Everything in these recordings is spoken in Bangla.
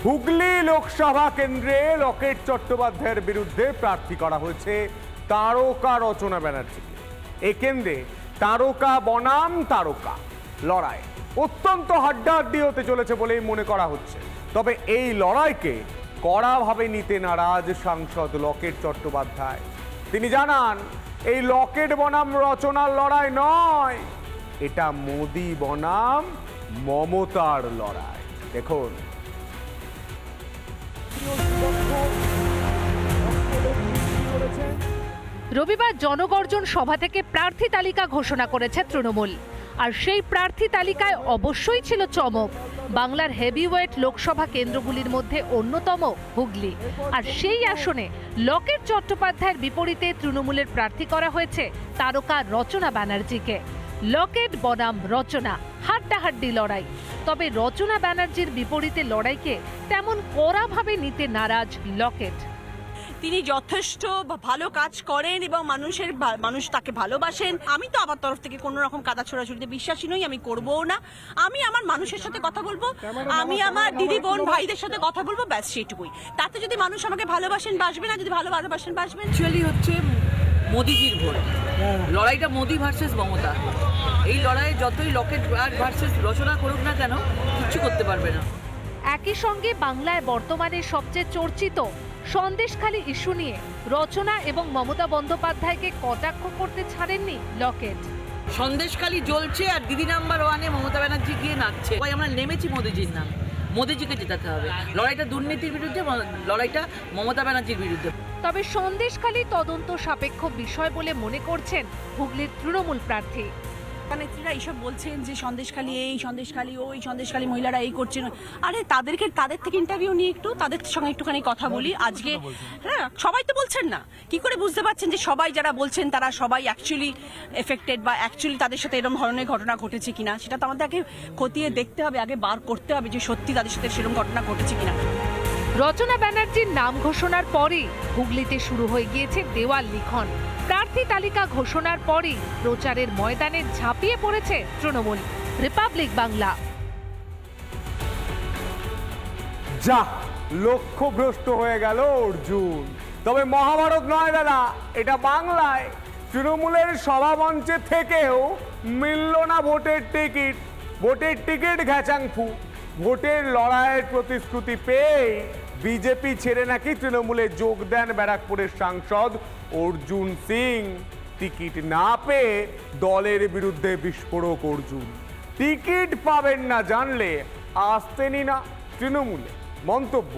হুগলি লোকসভা কেন্দ্রে লকেট চট্টোপাধ্যায়ের বিরুদ্ধে প্রার্থী করা হয়েছে তারকা রচনা ব্যানার্জিকে। এই কেন্দ্রে তারকা বনাম তারকা লড়াই অত্যন্ত হাড্ডাহাড্ডি হতে চলেছে বলেই মনে করা হচ্ছে। তবে এই লড়াইকে কড়াভাবে নিতে নারাজ সাংসদ লকেট চট্টোপাধ্যায়। তিনি জানান, এই লকেট বনাম রচনার লড়াই নয়, এটা মোদি বনাম মমতার লড়াই। দেখুন, রবিবার জনগর্জন সভা থেকে প্রার্থী তালিকা ঘোষণা করেছে তৃণমূল। আর সেই প্রার্থী তালিকায় অবশ্যই ছিল চমক। বাংলার হেভিওয়েট লোকসভা কেন্দ্রগুলির মধ্যে অন্যতম হুগলি। আর সেই আসনে লকেট চট্টোপাধ্যায়ের বিপরীতে তৃণমূলের প্রার্থী করা হয়েছে তারকা রচনা ব্যানার্জিকে। লকেট বনাম রচনা, হাড্ডাহাড্ডি লড়াই। তবে রচনা ব্যানার্জির বিপরীতে লড়াইকে তেমন কড়াভাবে নিতে নারাজ লকেট। তিনি যথেষ্ট ভালো কাজ করেন এবং মানুষ তাকে ভালোবাসেন। আমি তো আমার তরফ থেকে কোনো রকম কাদা ছোড়াছুড়িতে বিশ্বাসী নই, আমি করবও না। আমি আমার মানুষের সাথে কথা বলবো, আমি আমার দিদি বোন ভাইদের সাথে কথা বলবো, ব্যাস সেটুকুই। তাতে যদি মানুষ আমাকে ভালোবাসেন বাসবেন, না যদি ভালোবাসেন বাসবেন। অ্যাকচুয়ালি হচ্ছে মোদিজির ভোট, লড়াইটা মোদি ভার্সেস মমতা। এই লড়াইয়ে যতই লকেট ভার্সেস রচনা করুক না কেন, কিচ্ছু করতে পারবে না। একই সঙ্গে বাংলায় বর্তমানে সবচেয়ে চর্চিত সন্দেশখালী ইস্যু নিয়ে রচনা এবং মমতা বন্দ্যোপাধ্যায়কে কটাক্ষ করতে ছাড়েননি লকেট। সন্দেশখালী জ্বলছে আর দিদি নাম্বার 1-এ মমতা ব্যানার্জি গিয়ে নাচছে। ভাই, আমরা নেমেছি মোদিজির নাম, মোদিজিকে জেতাতে হবে। লড়াইটা দুর্নীতির বিরুদ্ধে, লড়াইটা মমতা ব্যানার্জির বিরুদ্ধে। তবে সন্দেশখালী তদন্ত সাপেক্ষ বিষয় বলে মনে করছেন হুগলির তৃণমূল প্রার্থী। নেত্রীরা এইসব বলছেন যে সন্দেশখালী এই, সন্দেশখালী ওই, সন্দেশখালী মহিলারা এই করছেন। আরে তাদের থেকে ইন্টারভিউ নিয়ে তাদের সঙ্গে একটুখানি কথা বলি আজকে। হ্যাঁ, সবাই তো বলছেন না। কি করে বুঝতে পারছেন যে সবাই যারা বলছেন তারা সবাই অ্যাকচুয়ালি এফেক্টেড বা অ্যাকচুয়ালি তাদের সাথে এরকম ধরনের ঘটনা ঘটেছে কিনা? সেটা তো আমাদের আগে খতিয়ে দেখতে হবে, আগে বার করতে হবে যে সত্যি তাদের সাথে সেরকম ঘটনা ঘটেছে কিনা। রচনা ব্যানার্জির নাম ঘোষণার পরই হুগলিতে শুরু হয়ে গিয়েছে দেওয়াল লিখন। প্রার্থী তালিকা ঘোষণার পরই প্রচারের ময়দানে ঝাঁপিয়ে পড়েছে তৃণমূল। রিপাবলিক বাংলা। যা লক্ষ্যভ্রষ্ট হয়ে গেল অর্জুন। তবে মহাভারত নয় দাদা, এটা বাংলায়। তৃণমূলের সভামঞ্চে থেকেও মিলল না ভোটের টিকিট ঘ্যাচাংফু। ভোটের লড়াইয়ের প্রতিশ্রুতি পেয়ে বিজেপি ছেড়ে নাকি তৃণমূলে যোগ দেন ব্যারাকপুরের সাংসদ অর্জুন সিং। টিকিট না পেয়ে দলের বিরুদ্ধে বিস্ফোরক অর্জুন। টিকিট পাবেন না জানলে আসতেনই না তৃণমূলে, মন্তব্য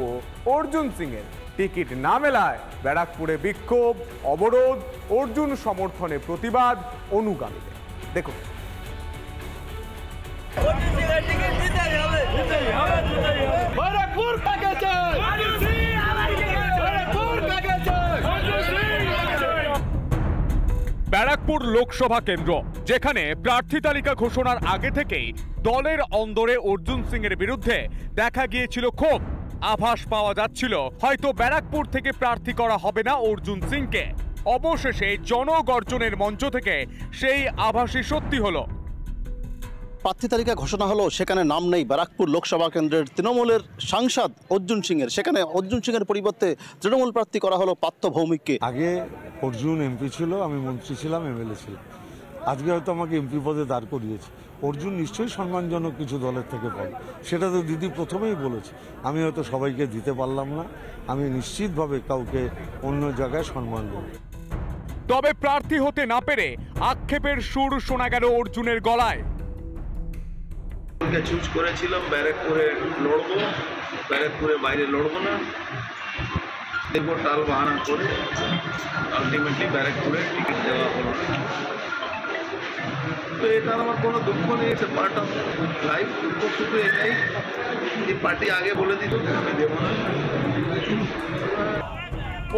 অর্জুন সিং এর। টিকিট না মেলায় ব্যারাকপুরে বিক্ষোভ, অবরোধ, অর্জুন সমর্থনে প্রতিবাদ অনুগামীদের। দেখুন, ব্যারাকপুর লোকসভা কেন্দ্র, যেখানে প্রার্থী তালিকা ঘোষণার আগে থেকেই দলের অন্দরে অর্জুন সিং এর বিরুদ্ধে দেখা গিয়েছিল ক্ষোভ। আভাস পাওয়া যাচ্ছিল হয়তো ব্যারাকপুর থেকে প্রার্থী করা হবে না অর্জুন সিংকে। অবশেষে জনগর্জনের মঞ্চ থেকে সেই আভাসই সত্যি হলো। প্রার্থী তালিকা ঘোষণা হলো, সেখানে নাম নেই ব্যারাকপুর লোকসভা কেন্দ্রের তৃণমূলের সাংসদ অর্জুন সিং এর। সেখানে অর্জুন সিং এর পরিবর্তে তৃণমূল প্রার্থী করা হলো পার্থ ভৌমিককে। আগে অর্জুন এমপি ছিল, আমি মন্ত্রী ছিলাম, এমএলএ ছিলাম। আজকে হয়তো আমাকে এমপি পদে দাঁড় করিয়েছে। অর্জুন নিশ্চয়ই সম্মানজনক কিছু দলের থেকে পাবে, সেটা তো দিদি প্রথমেই বলেছে। আমি হয়তো সবাইকে দিতে পারলাম না, আমি নিশ্চিতভাবে কাউকে অন্য জায়গায় সম্মান দেব। তবে প্রার্থী হতে না পেরে আক্ষেপের সুর শোনা গেল অর্জুনের গলায়। চুজ করেছিলাম ব্যারাকপুরে লড়বো, ব্যারাকপুরে বাইরে লড়বো না, দেখবো টাল বাহানা করে আলটিমেটলি ব্যারাকপুরে টিকিট দেওয়া হলো না। তো এটা আমার কোনো দুঃখ নেই, এটা পার্ট অফ লাইফ। দুঃখ শুধু এটাই, এই পার্টি আগে বলে দিত আমি দেবো না।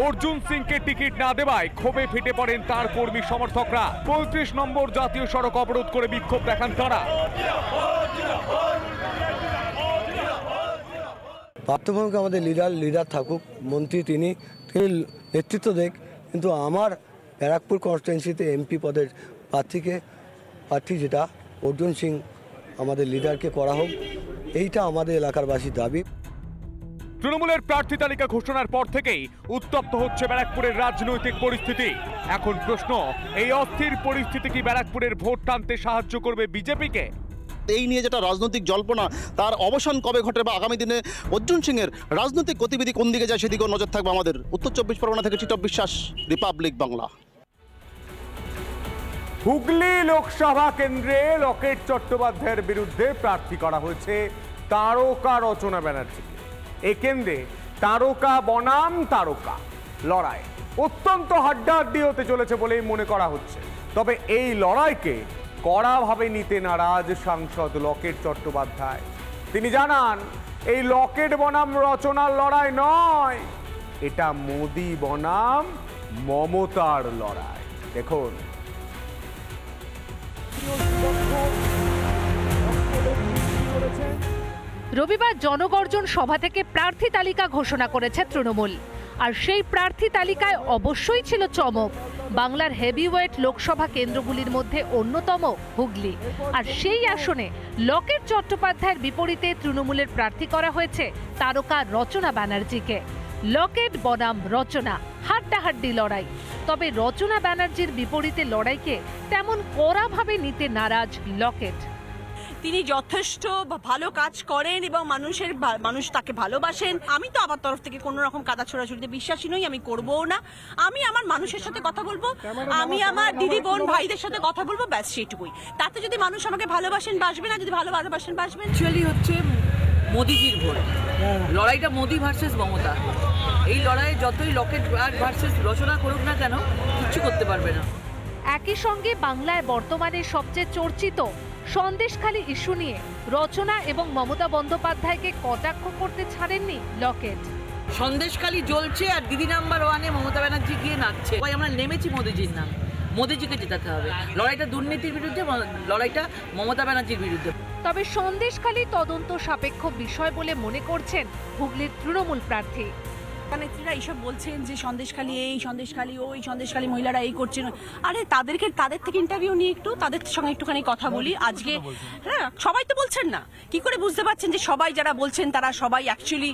অর্জুন সিংকে টিকিট না দেওয়ায় ক্ষোভে ফেটে পড়েন তার কর্মী সমর্থকরা। ৩৫ নম্বর জাতীয় সড়ক অবরোধ করে বিক্ষোভ দেখান তারা। পার্থভূমিকে আমাদের লিডার থাকুক, মন্ত্রী তিনি নেতৃত্ব দেখ, কিন্তু আমার ব্যারাকপুর কনস্টিটুয়েন্সিতে এমপি পদের প্রার্থী যেটা অর্জুন সিং আমাদের লিডারকে করা হোক, এইটা আমাদের এলাকার বাসীর দাবি। তৃণমূলের প্রার্থী তালিকা ঘোষণার পর থেকেই উত্তপ্ত হচ্ছে ব্যারাকপুরের রাজনৈতিক পরিস্থিতি। এখন প্রশ্ন, এই অস্থির পরিস্থিতি কি ব্যারাকপুরের ভোট টানতে সাহায্য করবে বিজেপিকে? এই নিয়ে যেটা রাজনৈতিক জল্পনা, তার অবসান কবে ঘটে বা আগামী দিনে অর্জুন সিংয়ের রাজনৈতিক গতিবিধি কোন দিকে যায় সেদিকেও নজর থাকবে আমাদের। উত্তর 24 পরগনা থেকে চিত্তপ বিশ্বাস, রিপাবলিক বাংলা। হুগলি লোকসভা কেন্দ্রে লকেট চট্টোপাধ্যায়ের বিরুদ্ধে প্রার্থী করা হয়েছে তারকা রচনা ব্যানার্জিকে। এই কেন্দ্রে তারকা বনাম তারকা লড়াই অত্যন্ত হাড্ডাহাড্ডি হতে চলেছে বলেই মনে করা হচ্ছে। তবে এই লড়াইকে কড়াভাবে নিতে নারাজ সাংসদ লকেট চট্টোপাধ্যায়। তিনি জানান, এই লকেট বনাম রচনার লড়াই নয়, এটা মোদি বনাম মমতার লড়াই। দেখুন, রবিবার জনগর্জন সভা থেকে প্রার্থী তালিকা ঘোষণা করেছে তৃণমূল। আর সেই প্রার্থী তালিকায় অবশ্যই ছিল চমক। বাংলার হেভিওয়েট লোকসভা কেন্দ্রগুলির মধ্যে অন্যতম হুগলি। আর সেই আসনে লকেট চট্টোপাধ্যায়ের বিপরীতে তৃণমূলের প্রার্থী করা হয়েছে তারকা রচনা ব্যানার্জিকে। লকেট বনাম রচনা, হাড্ডাহাড্ডি লড়াই। তবে রচনা ব্যানার্জির বিপরীতে লড়াইকে তেমন কড়াভাবে নিতে নারাজ লকেট। তিনি যথেষ্ট ভালো কাজ করেন এবং মানুষ তাকে ভালোবাসেন। আমি তো আমার তরফ থেকে কোনো রকম কাদা ছোড়াছুড়িতে বিশ্বাসী নই, আমি করবও না। আমি আমার মানুষের সাথে কথা বলবো, আমি আমার দিদি বোন ভাইদের সাথে কথা বলবো, ব্যাস সেটুকুই। তাতে যদি মানুষ আমাকে ভালোবাসেন বাসবেন, না যদি ভালোবাসেন বাসবেন। অ্যাকচুয়ালি হচ্ছে মোদিজির ভোট, লড়াইটা মোদি ভার্সেস মমতা। এই লড়াইয়ে যতই লকেট ভার্সেস রচনা করুক না কেন, কিচ্ছু করতে পারবে না। একই সঙ্গে বাংলায় বর্তমানে সবচেয়ে চর্চিত সন্দেশখালী ইস্যু নিয়ে রচনা এবং মমতা বন্দ্যোপাধ্যায়কে কটাক্ষ করতে ছাড়েননি লকেট। সন্দেশখালী জ্বলছে আর দিদি নাম্বার 1-এ মমতা ব্যানার্জি গিয়ে নাচছে। তাই আমরা নেমেছি মোদিজির নাম, মোদিজিকে জেতাতে হবে। লড়াইটা দুর্নীতির বিরুদ্ধে, লড়াইটা মমতা ব্যানার্জির বিরুদ্ধে। তবে সন্দেশখালী তদন্ত সাপেক্ষ বিষয় বলে মনে করছেন হুগলির তৃণমূল প্রার্থী। নেত্রীরা এইসব বলছেন যে সন্দেশখালী এই, সন্দেশখালী ওই, সন্দেশখালী মহিলারা এই করছেন। আরে তাদের থেকে ইন্টারভিউ নিয়ে একটু তাদের সঙ্গে একটুখানি কথা বলি আজকে। হ্যাঁ, সবাই তো বলছেন না। কি করে বুঝতে পারছেন যে সবাই যারা বলছেন তারা সবাই অ্যাকচুয়ালি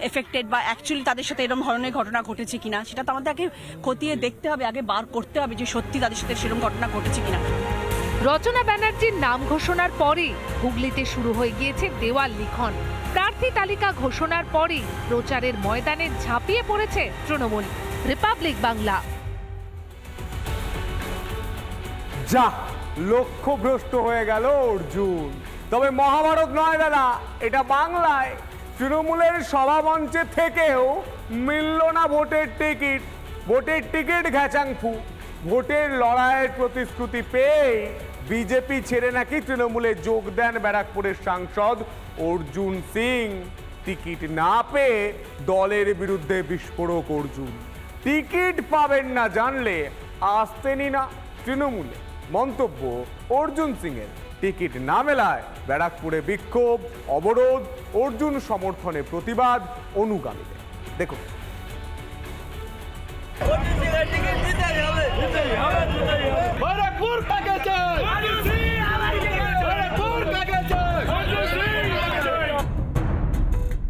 এফেক্টেড বা অ্যাকচুয়ালি তাদের সাথে এরকম ধরনের ঘটনা ঘটেছে কিনা? সেটা তো আমাদের আগে খতিয়ে দেখতে হবে, আগে বার করতে হবে যে সত্যি তাদের সাথে সেরকম ঘটনা ঘটেছে কিনা। রচনা ব্যানার্জির নাম ঘোষণার পরই হুগলিতে শুরু হয়ে গিয়েছে দেওয়াল লিখন। প্রার্থী তালিকা ঘোষণার পরই প্রচারের ময়দানে ঝাঁপিয়ে পড়েছে তৃণমূল। রিপাবলিক বাংলা। যা লক্ষ্যভ্রষ্ট হয়ে গেল অর্জুন। তবে মহাভারত নয় দাদা, এটা বাংলায়। তৃণমূলের সভামঞ্চে থেকেও মিলল না ভোটের টিকিট। ভোটের টিকিট ঘ্যাচাংফু। ভোটের লড়াইয়ের প্রতিশ্রুতি পেয়ে বিজেপি ছেড়ে নাকি তৃণমূলে যোগ দেন ব্যারাকপুরের সাংসদ অর্জুন সিং। টিকিট না পেয়ে দলের বিরুদ্ধে বিস্ফোরক অর্জুন। টিকিট পাবেন না জানলে আসতেনই না তৃণমূলে, মন্তব্য অর্জুন সিংয়ের। টিকিট না মেলায় ব্যারাকপুরে বিক্ষোভ, অবরোধ, অর্জুন সমর্থনে প্রতিবাদ অনুগামীদের। দেখুন,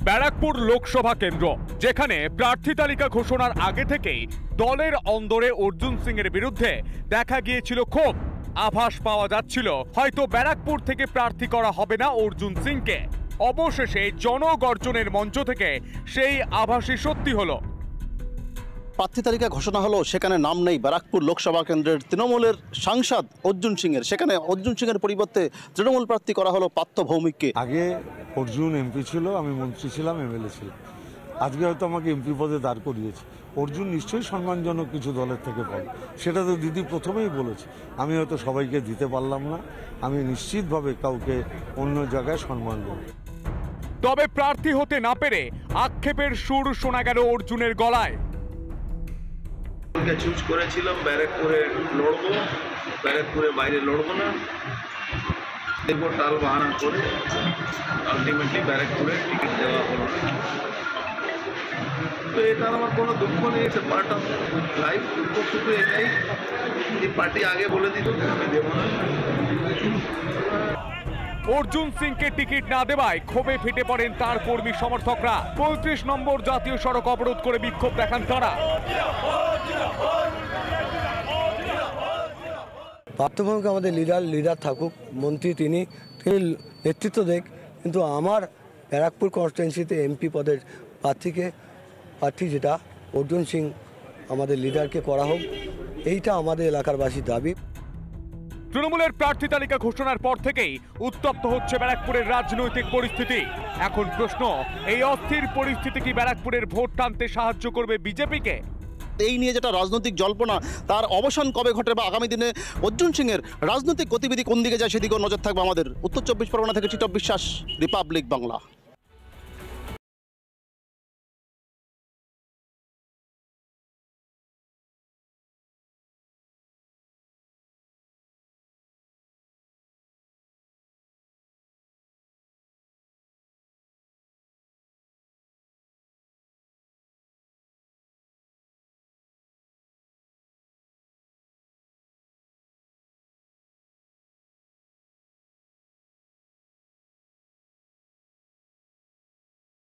ব্যারাকপুর লোকসভা কেন্দ্র, যেখানে প্রার্থী তালিকা ঘোষণার আগে থেকেই দলের অন্দরে অর্জুন সিং এর বিরুদ্ধে দেখা গিয়েছিল ক্ষোভ। আভাস পাওয়া যাচ্ছিল হয়তো ব্যারাকপুর থেকে প্রার্থী করা হবে না অর্জুন সিংকে। অবশেষে জনগর্জনের মঞ্চ থেকে সেই আভাসই সত্যি হলো। প্রার্থী তালিকা ঘোষণা হলো, সেখানে নাম নেই ব্যারাকপুর লোকসভা কেন্দ্রের তৃণমূলের সাংসদ অর্জুন সিংয়ের। সেখানে অর্জুন সিংয়ের পরিবর্তে তৃণমূল প্রার্থী করা হলো পার্থ ভৌমিককে। আগে অর্জুন এমপি ছিল, আমি মন্ত্রী ছিলাম, এমএলএ ছিলাম। আজকে হয়তো আমাকে এমপি পদে দাঁড় করিয়েছে। অর্জুন নিশ্চয়ই সম্মানজনক কিছু দলের থেকে পাবে, সেটা তো দিদি প্রথমেই বলেছে। আমি হয়তো সবাইকে দিতে পারলাম না, আমি নিশ্চিতভাবে কাউকে অন্য জায়গায় সম্মান দেব। তবে প্রার্থী হতে না পেরে আক্ষেপের সুর শোনা গেল অর্জুনের গলায়। চুজ করেছিলাম ব্যারাকপুরে লড়বো, ব্যারাকপুরের বাইরে লড়বো না। দেখবো টাল বাহানা করে আলটিমেটলি ব্যারাকপুরে টিকিট দেওয়া হলো না। তো এটা আমার কোনো দুঃখ নেই, এটা পার্ট অফ লাইফ। দুঃখ শুধু এটাই, এই পার্টি আগে বলে দিত আমি দেবো না। অর্জুন সিংকে টিকিট না দেওয়ায় ক্ষোভে ফেটে পড়েন তার কর্মী সমর্থকরা। 35 নম্বর জাতীয় সড়ক অবরোধ করে বিক্ষোভ দেখান তারা। পার্থভূমিকে আমাদের লিডার থাকুক, মন্ত্রী তিনি নেতৃত্ব দেখ, কিন্তু আমার ব্যারাকপুর কনস্টিটুয়েন্সিতে এমপি পদের প্রার্থী যেটা অর্জুন সিং আমাদের লিডারকে করা হোক, এইটা আমাদের এলাকার বাসীর দাবি। তৃণমূলের প্রার্থী তালিকা ঘোষণার পর থেকেই উত্তপ্ত হচ্ছে ব্যারাকপুরের রাজনৈতিক পরিস্থিতি। এখন প্রশ্ন, এই অস্থির পরিস্থিতি কি ব্যারাকপুরের ভোট টানতে সাহায্য করবে বিজেপিকে? এই নিয়ে যেটা রাজনৈতিক জল্পনা, তার অবসান কবে ঘটে বা আগামী দিনে অর্জুন সিংয়ের রাজনৈতিক গতিবিধি কোন দিকে যায় সেদিকেও নজর থাকবে আমাদের। উত্তর 24 পরগনা থেকে টিটপ বিশ্বাস, রিপাবলিক বাংলা।